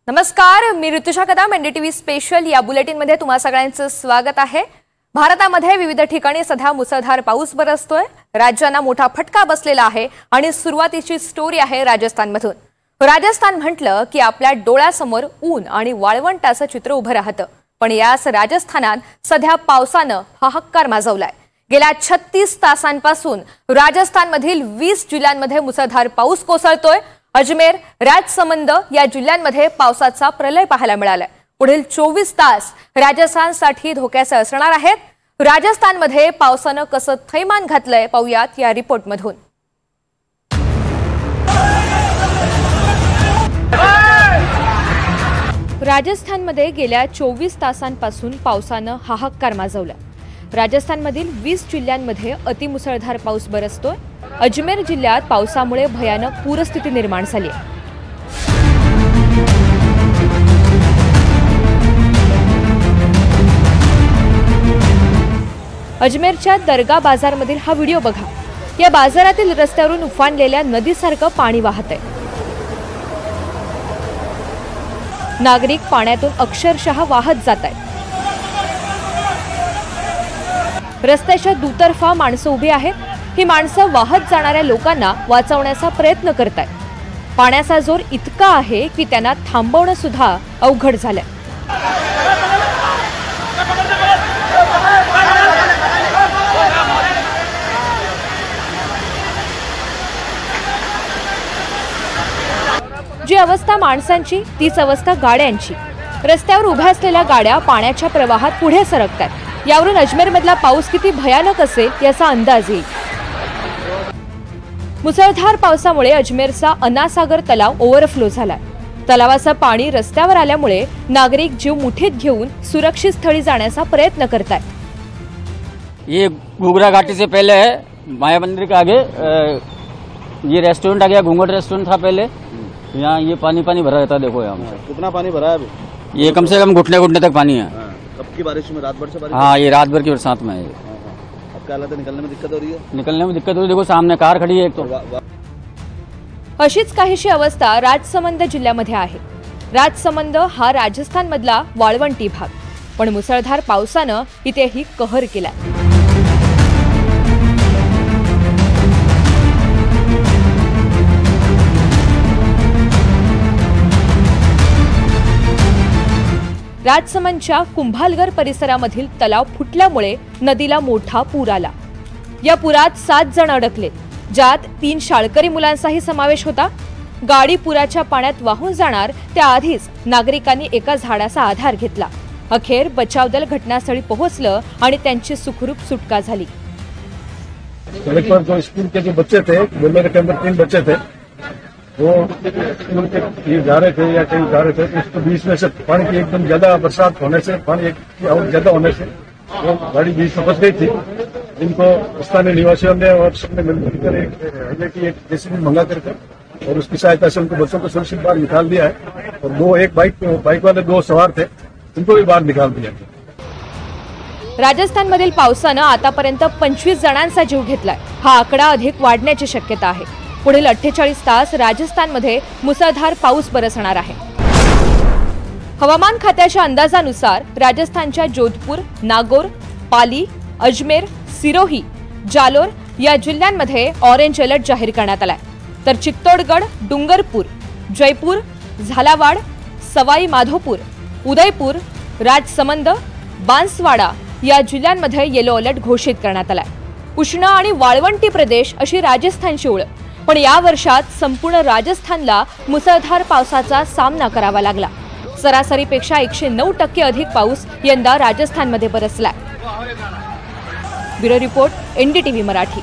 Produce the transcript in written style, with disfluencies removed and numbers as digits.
नमस्कार, मी Rutusha Kadam NDTV special या बुलेटिनमध्ये तुम्हा सगळ्यांचं स्वागत आहे। भारतामध्ये विविध ठिकाणी सध्या मुसळधार पाऊस बरसतोय। राज्यांना मोठा फटका बसलेला आहे आणि सुरुवातीची स्टोरी आहे राजस्थानमधून। राजस्थान म्हटलं की आपल्या डोळ्यासमोर ऊन आणि वाळवंटाचं चित्र उभं राहतं, पण याच राजस्थानात सध्या पावसानं हाहाकार माजवलाय। गेल्या 36 तासांपासून राजस्थानमधील 20 जिल्ह्यांमध्ये मुसळधार पाऊस कोसळतोय। अजमेर, राजसमंद या जिल्ह्यांमध्ये पावसाचा प्रलय पाहायला मिळालाय। पुढील 24 तास राजस्थानसाठी धोक्याचे असणार आहेत। राजस्थानमध्ये पावसानं कसं थैमान घातलंय पाहूयात या रिपोर्टमधून। राजस्थानमध्ये गेल्या 24 तासांपासून पावसानं हाहाकार माजवला। राजस्थानमधील 20 जिल्ह्यांमध्ये अतिमुसळधार पाऊस बरसतोय। अजमेर जिल्ह्यात पावसामुळे भयानक पूरस्थिती निर्माण झाली आहे। अजमेरच्या दर्गा बाजारमधील हा व्हिडिओ बघा। या बाजारातील रस्त्यावरून उफाणलेल्या नदीसारखं पाणी वाहत आहे। नागरिक पाण्यातून अक्षरशः वाहत जात आहेत। रस्त्याच्या दुतर्फा माणसं उभी आहेत। ही माणसं वाहत जाणाऱ्या लोकांना वाचवण्याचा प्रयत्न करतात। पाण्याचा जोर इतका आहे की त्यांना थांबवणं सुद्धा अवघड झालंय। जी अवस्था माणसांची तीच अवस्था गाड्यांची। रस्त्यावर उभ्या असलेल्या गाड्या पाण्याच्या प्रवाहात पुढे सरकतात। यावरून अजमेरमधला पाऊस किती भयानक असेल याचा अंदाज येईल। मुसळधार पावसामुळे अजमेरचा अनासागर तलाव ओव्हरफ्लो झालाय। तलावाचं पाणी रस्त्यावर आल्यामुळे नागरिक जीव मुठीत घेऊन सुरक्षित स्थळी जाण्याचा प्रयत्न करतात। ये घुघरा घाटी से पहले है माया मंदिर के आगे ये रेस्टोरेंट आ गया। घूंघट रेस्टोरेंट था पहले। यहाँ ये पानी भरा रहता है। देखो यहाँ कितना पानी भरा है अभी? ये कम से कम घुटने घुटने तक पानी है। कब की बारिश में? रात भर से बारिश? हाँ, ये रात भर की बरसात में है। अब क्या हालत है? निकलने में दिक्कत हो रही है? निकलने में दिक्कत हो रही है। देखो सामने कार खड़ी है एक तो। अशीच काहीशी अवस्था राजसमंद जिल्ह्यामध्ये आहे। राजसमंद हा राजस्थानमधला वाळवंटी भाग, पण मुसळधार पावसानं इथेही कहर केलाय। राजसमंदच्या कुंभालगर परिसरामधील तलाव फुटल्यामुळे नदीला मोठा पूर आला। या पुरात 7 जण अडकले, ज्यात 3 शाळकरी मुलांचाही समावेश होता। गाडी पुराच्या पाण्यात वाहून जाणार त्याआधीच नागरिकांनी एका झाडाचा आधार घेतला। अखेर बचाव दल घटनास्थळी पोहोचलं आणि त्यांची सुखरूप सुटका झाली। सड़क पर जो स्कूल के जो बच्चे थे, बोलेरो के अंदर 3 बच्चे थे, वो स्कूल के जा रहे थे या कहीं जा रहे थे, तो उसको बीच में से पानी की एकदम ज्यादा बरसात होने से, पानी और ज्यादा होने से वो गाड़ी बीच में फंस गई थी। इनको स्थानीय निवासियों ने और सबने मिलकर एक जेसीबी मंगा करके और उसकी सहायता से उनको बच्चों को सुरक्षित बाहर निकाल दिया है। और एक बाइक वाले 2 सवार थे, उनको भी बाहर निकाल दिया। राजस्थानमधील पावसानं आतापर्यंत 25 जणांचा जीव घेतलाय। हा आकडा अधिक वाढण्याची शक्यता आहे। पुढील 48 तास राजस्थानमध्ये मुसळधार पाऊस बरसणार आहे। हवामान खात्याच्या अंदाजानुसार राजस्थानच्या जोधपूर, नागौर, पाली, अजमेर, सिरोही, जालोर या जिल्ह्यांमध्ये ऑरेंज अलर्ट जाहीर करण्यात आलाय। तर चित्तोडगड, डूंगरपूर, जयपूर, झालावाड, सवाई माधोपूर, उदयपूर, राजसमंद, बांसवाडा या जिल्ह्यांमध्ये येलो अलर्ट घोषित करण्यात आलाय। उष्ण आणि वाळवंटी प्रदेश अशी राजस्थानची ओळख, पण या वर्षात संपूर्ण राजस्थानला मुसळधार पावसाचा सामना करावा लागला। सरासरीपेक्षा 109% अधिक पाऊस यंदा राजस्थानमध्ये बरसलाय। Bureau report, NDTV Marathi.